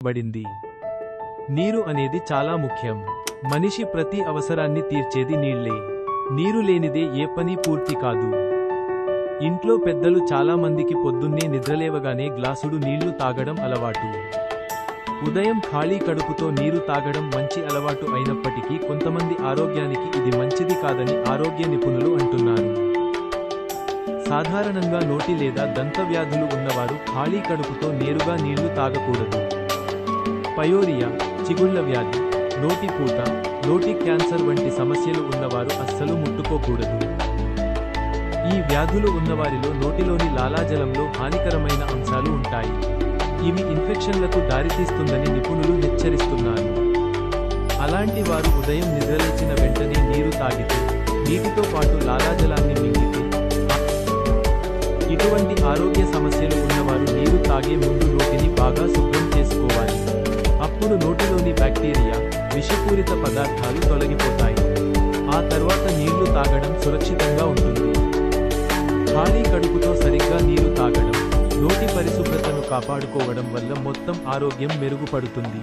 బడింది. నీరు అనేది చాలా ముఖ్యం. మనిషి ప్రతి అవసరాన్ని తీర్చేది నీళ్లే. నీరు లేనిదే ఏ పని పూర్తి కాదు. ఇంట్లో పెద్దలు చాలా మందికి పొద్దున్నే నిద్రలేవగానే గ్లాసుడు నీళ్లు తాగడం అలవాటు. ఉదయం ఖాళీ కడుపుతో నీరు తాగడం మంచి అలవాటు అయినప్పటికీ కొంతమంది ఆరోగ్యానికి ఇది మంచిది కాదని ఆరోగ్య నిపుణులు అంటున్నారు. సాధారణంగా నోటి లేదా దంత వ్యాధులు ఉన్నవారు ఖాళీ కడుపుతో నేరుగా నీళ్లు తాగకూడదు. పయోరియా, చిగుళ్ల వ్యాధి, నోటిపూత, నోటి క్యాన్సర్ వంటి సమస్యలు ఉన్నవారు అస్సలు ముట్టుకోకూడదు. ఈ వ్యాధులు ఉన్నవారిలో నోటిలోని లాలాజలంలో హానికరమైన అంశాలు ఉంటాయి. ఇవి ఇన్ఫెక్షన్లకు దారితీస్తుందని నిపుణులు హెచ్చరిస్తున్నారు. అలాంటి వారు ఉదయం నిద్రలేచిన వెంటనే నీరు తాగితే, నీటితో పాటు లాలాజలాన్ని మింగితే, ఇటువంటి ఆరోగ్య సమస్యలు ఉన్నవారు నీరు తాగే ముందు నోటిని బాగా శుభ్రం చేసుకోవాలి. అప్పుడు నోటిలోని బ్యాక్టీరియా, విషపూరిత పదార్థాలు తొలగిపోతాయి. ఆ తర్వాత నీళ్లు తాగడం సురక్షితంగా ఉంటుంది. ఖాళీ కడుపుతో సరిగ్గా నీరు తాగడం, నోటి పరిశుభ్రతను కాపాడుకోవడం వల్ల మొత్తం ఆరోగ్యం మెరుగుపడుతుంది.